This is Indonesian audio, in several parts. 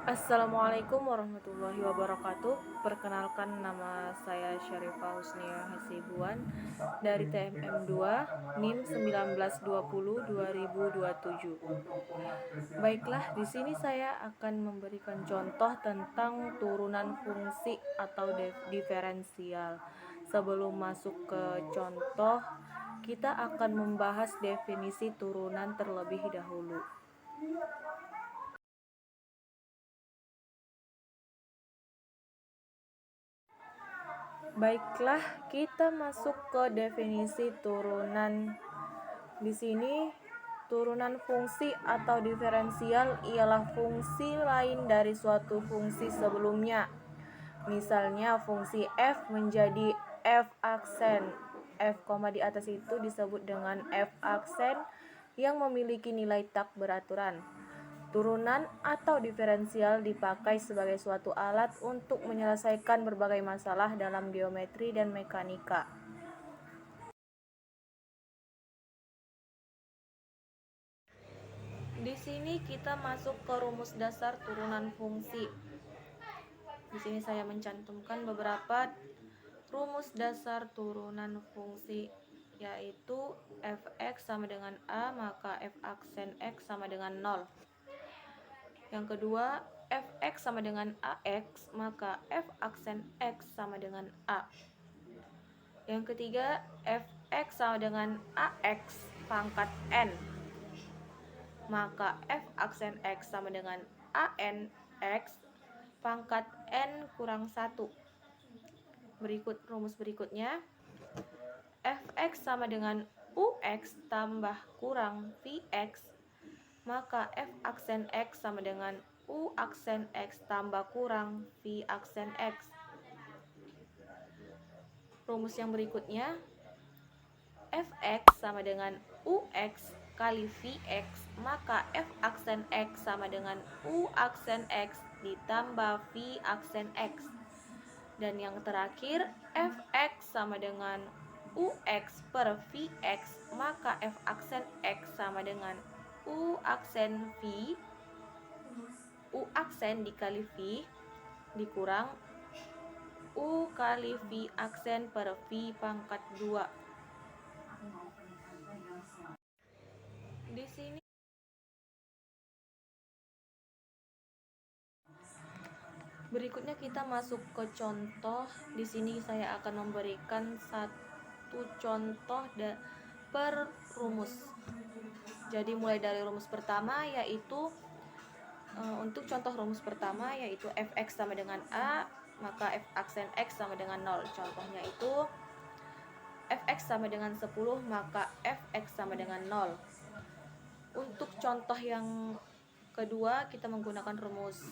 Assalamualaikum warahmatullahi wabarakatuh. Perkenalkan, nama saya Syarifah Husnia Hasibuan dari TMM 2 NIM 1920-2027. Baiklah, di sini saya akan memberikan contoh tentang turunan fungsi atau diferensial. Sebelum masuk ke contoh, kita akan membahas definisi turunan terlebih dahulu. Baiklah, kita masuk ke definisi turunan. Di sini, turunan fungsi atau diferensial ialah fungsi lain dari suatu fungsi sebelumnya. Misalnya, fungsi f menjadi f aksen. F, di atas itu disebut dengan f aksen yang memiliki nilai tak beraturan. Turunan atau diferensial dipakai sebagai suatu alat untuk menyelesaikan berbagai masalah dalam geometri dan mekanika. Di sini kita masuk ke rumus dasar turunan fungsi. Di sini saya mencantumkan beberapa rumus dasar turunan fungsi, yaitu f(x) sama dengan a, maka f aksen x sama dengan 0. Yang kedua, f(x) sama dengan ax, maka f aksen x sama dengan a. Yang ketiga, f(x) sama dengan ax pangkat n, maka f aksen x sama dengan an x pangkat n kurang 1. Berikut rumus berikutnya, f(x) sama dengan ux tambah kurang vx, maka f aksen x sama dengan u aksen x tambah kurang v aksen x. Rumus yang berikutnya, fx sama dengan ux kali vx, maka f aksen x sama dengan u aksen x ditambah v aksen x. Dan yang terakhir, fx sama dengan ux per vx, maka f aksen x sama dengan u aksen v, u aksen dikali v dikurang u kali v aksen per v pangkat 2. Di sini berikutnya kita masuk ke contoh. Di sini saya akan memberikan satu contoh per rumus. Jadi mulai dari rumus pertama, yaitu untuk contoh rumus pertama yaitu fx sama dengan a, maka f aksen x sama dengan 0. Contohnya itu fx sama dengan 10, maka fx sama dengan 0. Untuk contoh yang kedua, kita menggunakan rumus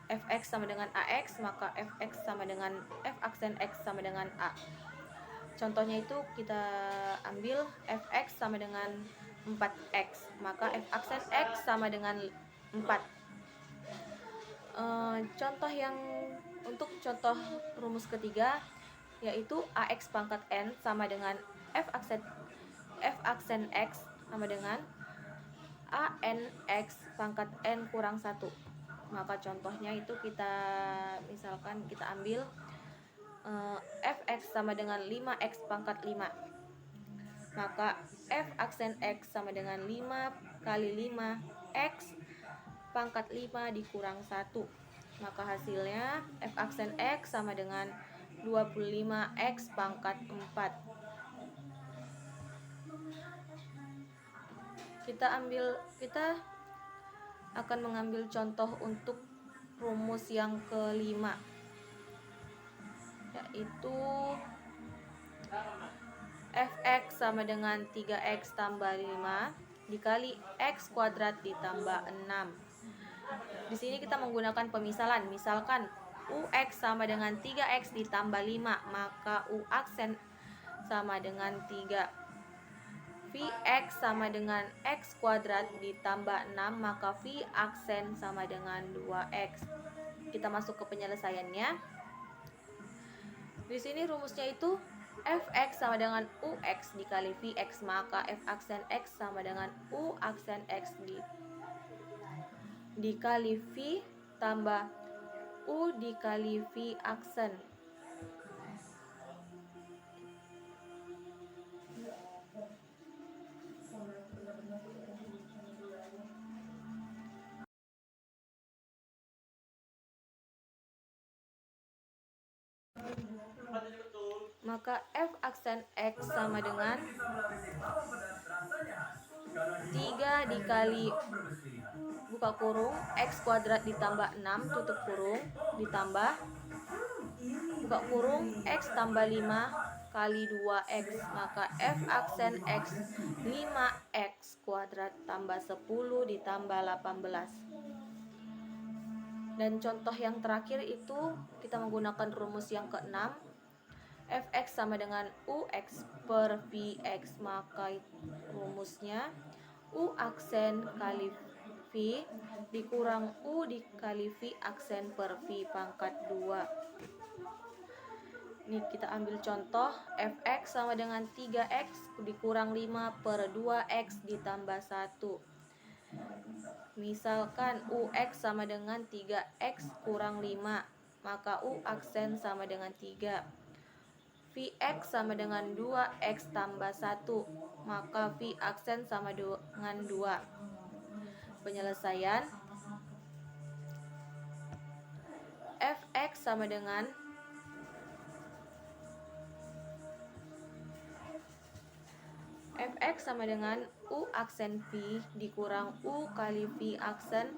fx sama dengan ax, maka fx sama dengan f aksen x sama dengan a. Contohnya itu kita ambil fx sama dengan 4x, maka f aksen x sama dengan 4. Untuk contoh rumus ketiga, yaitu ax pangkat n sama dengan f aksen x sama dengan anx pangkat n kurang 1. Maka contohnya itu kita ambil fx sama dengan 5x pangkat 5, maka f aksen x sama dengan 5 kali 5x pangkat 5 dikurang 1, maka hasilnya f aksen x sama dengan 25x pangkat 4. Kita akan mengambil contoh untuk rumus yang kelima, yaitu fx sama dengan 3x tambah 5 dikali x kuadrat ditambah 6. Di sini kita menggunakan pemisalan. Misalkan ux sama dengan 3x ditambah 5, maka u aksen sama dengan 3. Vx sama dengan x kuadrat ditambah 6, maka v aksen sama dengan 2x. Kita masuk ke penyelesaiannya. Di sini rumusnya itu fx sama dengan ux dikali vx, maka f aksen x sama dengan u aksen x dikali v tambah U dikali V aksen. Maka F aksen X sama dengan 3 dikali buka kurung X kuadrat ditambah 6 tutup kurung ditambah buka kurung X tambah 5 kali 2X. Maka F aksen X 5X kuadrat tambah 10 ditambah 18. Dan contoh yang terakhir itu kita menggunakan rumus yang keenam. Fx sama dengan Ux per Vx. Maka rumusnya U aksen kali V dikurang U dikali V aksen per V pangkat 2. Ini kita ambil contoh. Fx sama dengan 3x dikurang 5 per 2x ditambah 1. Misalkan Ux sama dengan 3x kurang 5, maka U aksen sama dengan 3. Vx sama dengan 2x tambah 1, maka V aksen sama dengan 2. Penyelesaian Fx sama dengan U aksen V dikurang U kali V aksen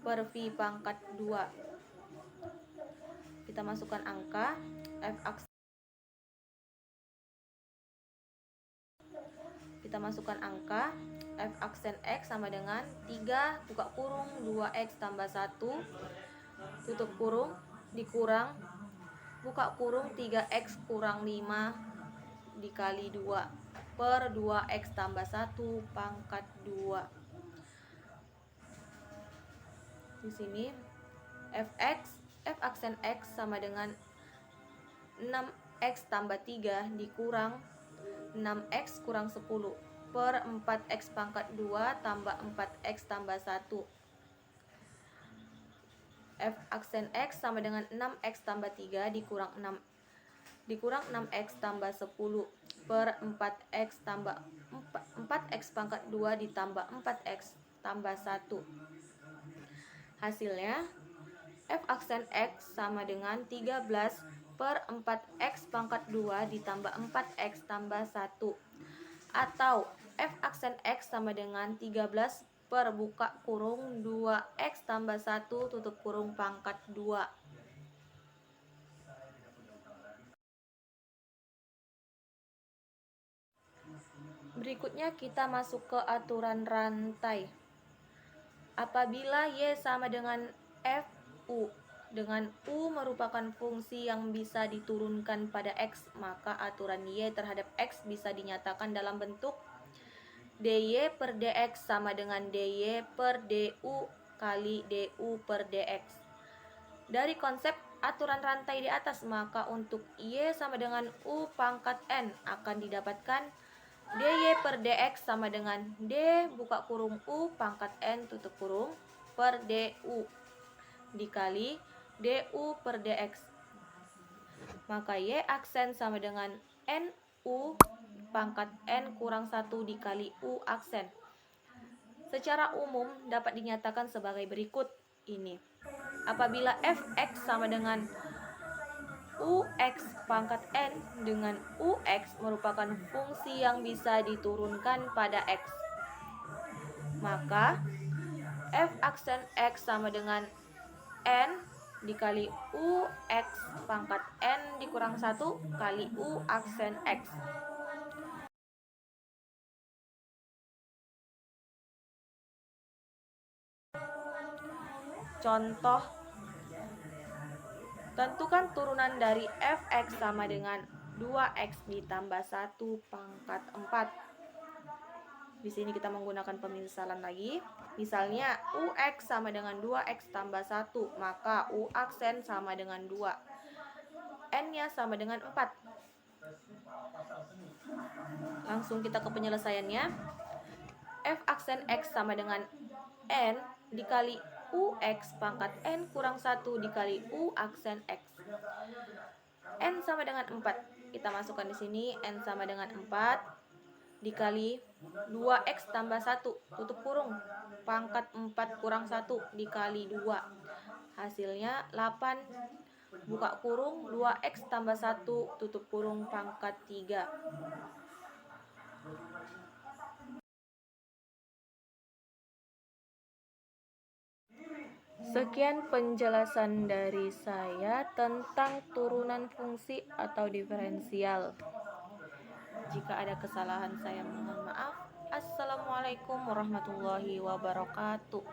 per V pangkat 2. Kita masukkan angka. F aksen X sama dengan 3 buka kurung 2x tambah 1 tutup kurung dikurang buka kurung 3x kurang 5 dikali 2 per 2x tambah 1 pangkat 2. Di sini F aksen X sama dengan 6x tambah 3 dikurang 6x kurang 10 per 4x pangkat 2 tambah 4x tambah 1. F aksen X sama dengan 6x tambah 3 dikurang 6x tambah 10 per 4x tambah 4x pangkat 2 ditambah 4x tambah 1. Hasilnya F aksen X sama dengan 13 per 4x pangkat 2 ditambah 4x tambah 1. Atau F aksen X sama dengan 13 per buka kurung 2x tambah 1 tutup kurung pangkat 2. Berikutnya kita masuk ke aturan rantai. Apabila Y sama dengan Fu dengan U merupakan fungsi yang bisa diturunkan pada X, maka aturan Y terhadap X bisa dinyatakan dalam bentuk dy per dx sama dengan dy per du kali du per dx. Dari konsep aturan rantai di atas, maka untuk Y sama dengan U pangkat N akan didapatkan dy per dx sama dengan d buka kurung U pangkat N tutup kurung per du dikali du per dx. Maka Y aksen sama dengan NU pangkat N kurang 1 dikali U aksen. Secara umum dapat dinyatakan sebagai berikut ini. Apabila Fx sama dengan Ux pangkat N dengan Ux merupakan fungsi yang bisa diturunkan pada X, maka F aksen X sama dengan N dikali Ux pangkat N dikurang 1 kali U aksen X. Contoh, tentukan turunan dari Fx sama dengan 2x ditambah 1 pangkat 4. Di sini kita menggunakan pemisalan lagi. Misalnya Ux sama dengan 2x tambah 1, maka U aksen sama dengan 2. N-nya sama dengan 4. Langsung kita ke penyelesaiannya. F aksen X sama dengan N dikali UX pangkat N kurang 1 dikali U aksen X. N sama dengan 4. Kita masukkan di sini N sama dengan 4 dikali 2X tambah 1 tutup kurung. Pangkat 4 kurang 1 dikali 2. Hasilnya 8 buka kurung 2X tambah 1 tutup kurung pangkat 3. Sekian penjelasan dari saya tentang turunan fungsi atau diferensial. Jika ada kesalahan saya mohon maaf. Assalamualaikum warahmatullahi wabarakatuh.